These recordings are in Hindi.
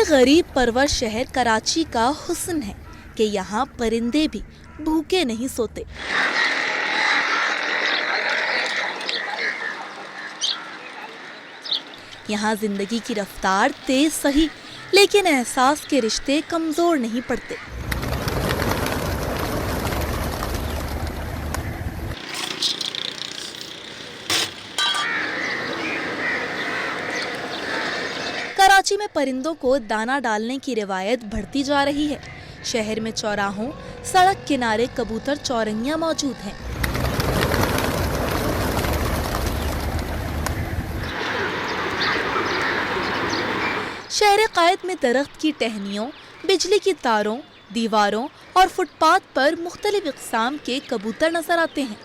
गरीब परवर शहर कराची का हुस्न है कि यहाँ परिंदे भी भूखे नहीं सोते। यहाँ जिंदगी की रफ्तार तेज सही, लेकिन एहसास के रिश्ते कमजोर नहीं पड़ते। कराची में परिंदों को दाना डालने की रिवायत बढ़ती जा रही है। शहर में चौराहों, सड़क किनारे कबूतर चौरंगियां मौजूद हैं। शहर कायद में दरख्त की टहनियों, बिजली की तारों, दीवारों और फुटपाथ पर मुख्तलिफ इक़साम के कबूतर नजर आते हैं।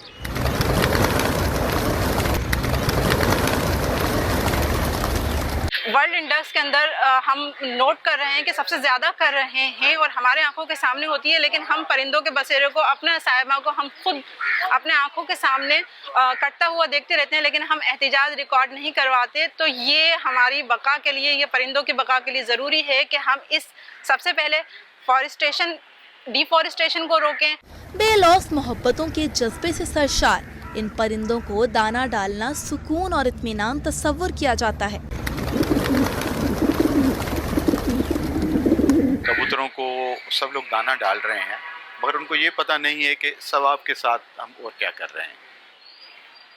वर्ल्ड इंडेक्स के अंदर हम नोट कर रहे हैं कि सबसे ज़्यादा कर रहे हैं और हमारे आंखों के सामने होती है, लेकिन हम परिंदों के बसेरे को, अपने साहिबा को हम खुद अपने आंखों के सामने कटता हुआ देखते रहते हैं, लेकिन हम एहतिजाज रिकॉर्ड नहीं करवाते। तो ये हमारी बका के लिए, ये परिंदों की बका के लिए ज़रूरी है कि हम इस सबसे पहले डिफॉरेस्टेशन को रोकें। बेलौस मोहब्बतों के जज्बे से सरशार इन परिंदों को दाना डालना सुकून और इत्मीनान तस्वुर किया जाता है। कबूतरों को सब लोग दाना डाल रहे हैं, मगर उनको ये पता नहीं है कि सवाब के साथ हम और क्या कर रहे हैं।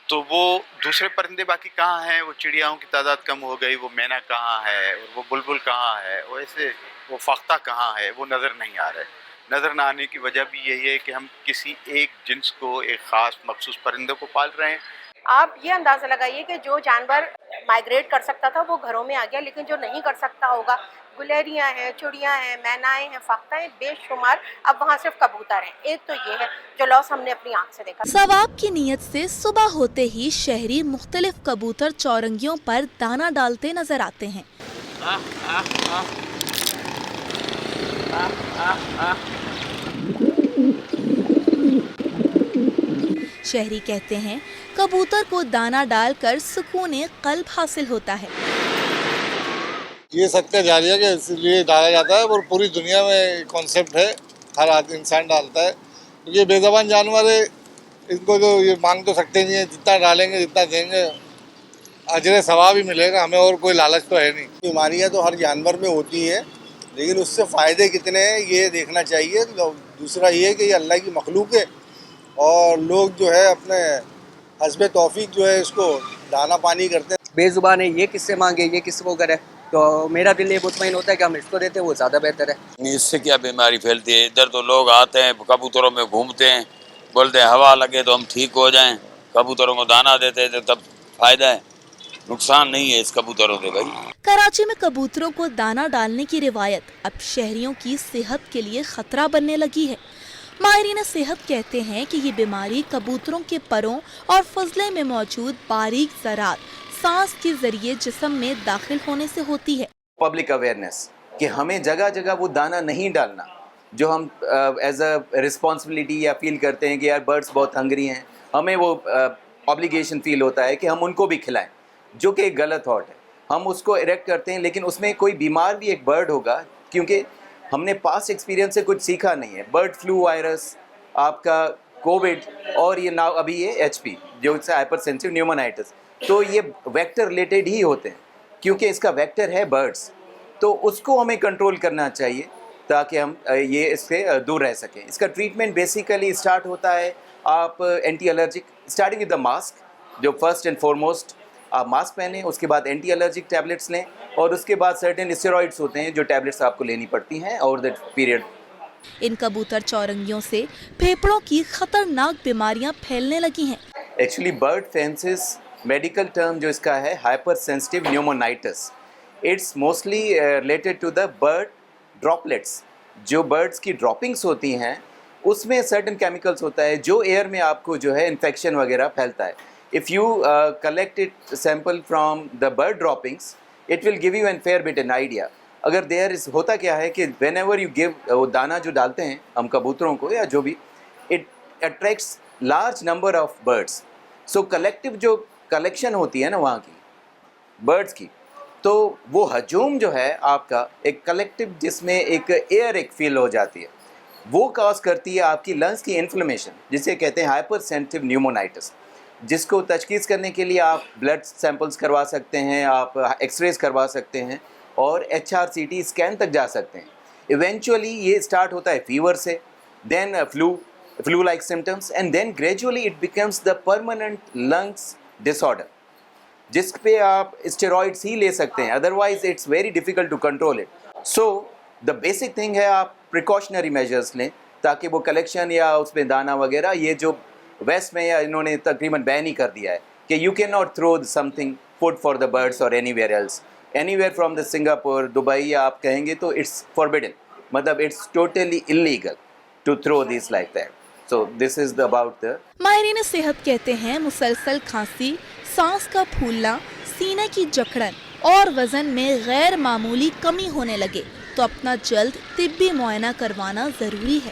तो वो दूसरे परिंदे बाकी कहाँ हैं, वो चिड़ियाओं की तादाद कम हो गई, वो मैना कहाँ है और वो बुलबुल कहाँ है, वो ऐसे वो फख्ता कहाँ है, वो नज़र नहीं आ रहे। नज़र ना आने की वजह भी यही है कि हम किसी एक जिन्स को, एक ख़ास मखसूस परिंदे को पाल रहे हैं। आप ये अंदाज़ा लगाइए कि जो जानवर माइग्रेट कर सकता था वो घरों में आ गया, लेकिन जो नहीं कर सकता होगा, गुलेरियाँ हैं, चिड़ियाँ हैं, मैनाएँ हैं, फख्ताएँ बेशुमार, अब वहाँ सिर्फ कबूतर हैं। एक तो ये है जो लॉस हमने अपनी आँख से देखा। सवाब की नीयत से सुबह होते ही शहरी मुख्तलिफ कबूतर चौरंगियों पर दाना डालते नजर आते हैं। शहरी कहते हैं कबूतर को दाना डालकर सुकून कल्ब हासिल होता है। ये सदका जारिया के इसलिए डाला जाता है और पूरी दुनिया में कॉन्सेप्ट है, हर आदमी इंसान डालता है। ये बेज़बान जानवर है, इनको तो ये मांग तो सकते नहीं है, जितना डालेंगे जितना देंगे अजर सवाब ही मिलेगा, हमें और कोई लालच तो है नहीं। बीमारियां तो हर जानवर में होती हैं, लेकिन उससे फ़ायदे कितने हैं ये देखना चाहिए। दूसरा ये है कि ये अल्लाह की मखलूक है और लोग जो है अपने हस्बे तौफीक जो है इसको दाना पानी करते हैं। बेजुबान है, ये किससे मांगे, ये किससे वो करे, तो मेरा दिल ये मुतमईन होता है कि हम इसको देते हैं, वो ज़्यादा बेहतर है। इससे क्या बीमारी फैलती है? इधर तो लोग आते हैं, कबूतरों में घूमते हैं, बोलते हैं हवा लगे तो हम ठीक हो जाएं, कबूतरों को दाना देते हैं तो तब फायदा है, नुकसान नहीं है इस कबूतरों से भाई। कराची में कबूतरों को दाना डालने की रिवायत अब शहरियों की सेहत के लिए खतरा बनने लगी है। माहिरीन सेहत कहते हैं कि ये बीमारी कबूतरों के परों और फजले में मौजूद बारीक ज़रात सांस के जरिए जिस्म में दाखिल होने से होती है। पब्लिक अवेयरनेस कि हमें जगह जगह वो दाना नहीं डालना जो हम एज अ रिस्पॉन्सिबिलिटी या फील करते हैं कि यार बर्ड्स बहुत हंग्री हैं, हमें वो ऑब्लिगेशन फील होता है कि हम उनको भी खिलाएं, जो कि एक गलत थॉट है। हम उसको इरेक्ट करते हैं, लेकिन उसमें कोई बीमार भी एक बर्ड होगा, क्योंकि हमने पास्ट एक्सपीरियंस से कुछ सीखा नहीं है। बर्ड फ्लू वायरस, आपका कोविड और ये नाउ अभी ये HP जो इससे हाइपर सेंसिटिव न्यूमोनाइटिस, तो ये वेक्टर रिलेटेड ही होते हैं, क्योंकि इसका वेक्टर है बर्ड्स। तो उसको हमें कंट्रोल करना चाहिए ताकि हम ये इससे दूर रह सकें। इसका ट्रीटमेंट बेसिकली स्टार्ट होता है, आप anti allergic starting with the mask, जो फर्स्ट एंड फॉरमोस्ट आप मास्क पहने, उसके बाद एंटी एलर्जिक टैबलेट्स लें और उसके बाद सर्टेन स्टेरॉइड्स होते हैं जो टैबलेट्स आपको लेनी पड़ती हैं ओवर दैट पीरियड। इन कबूतर चौरंगियों से फेफड़ों की खतरनाक बीमारियां फैलने लगी हैं। Actually bird fanciers medical term जो इसका है hyper sensitive pneumonitis, it's mostly related to the bird droplets. जो बर्ड्स की ड्रॉपिंग्स होती हैं उसमें सर्टेन केमिकल्स होता है जो एयर में आपको जो है इन्फेक्शन वगैरह फैलता है। If you collect it sample from the bird droppings, it will give you a fair bit an idea. अगर there is होता क्या है कि whenever you give वो दाना जो डालते हैं हम कबूतरों को या जो भी, it attracts large number of birds. So collective जो collection होती है ना वहाँ की birds की, तो वो हजूम जो है आपका एक कलेक्टिव, जिसमें एक एयर एक फील हो जाती है, वो कॉज करती है आपकी लंग्स की इन्फ्लेमेशन, जिसे कहते हैं हाइपर सेंसिटिव न्यूमोनाइटिस, जिसको तशखीस करने के लिए आप ब्लड सैंपल्स करवा सकते हैं, आप एक्सरेज करवा सकते हैं और HRCT स्कैन तक जा सकते हैं। इवेंचुअली ये स्टार्ट होता है फीवर से, then flu like symptoms, and then gradually it becomes the permanent lungs disorder, जिस पे आप स्टेरॉइड्स ही ले सकते हैं, otherwise it's very difficult to control it. So the basic thing है आप प्रिकॉशनरी मेजर्स लें, ताकि वो कलेक्शन या उसमें दाना वगैरह, ये जो वेस्ट में या इन्होंने तकरीबन बैन ही कर दिया है कि you can not throw something food for the birds और anywhere else, anywhere from the Singapore, Dubai आप कहेंगे तो इट्स फॉरबिडन, मतलब it's totally illegal to throw this like that. So this is about the. माहिरीन सेहत कहते हैं मुसलसल खांसी, सांस का फूलना, सीने की जकड़न और वजन में गैर मामूली कमी होने लगे तो अपना जल्द तिब्बी मुआयना करवाना जरूरी है।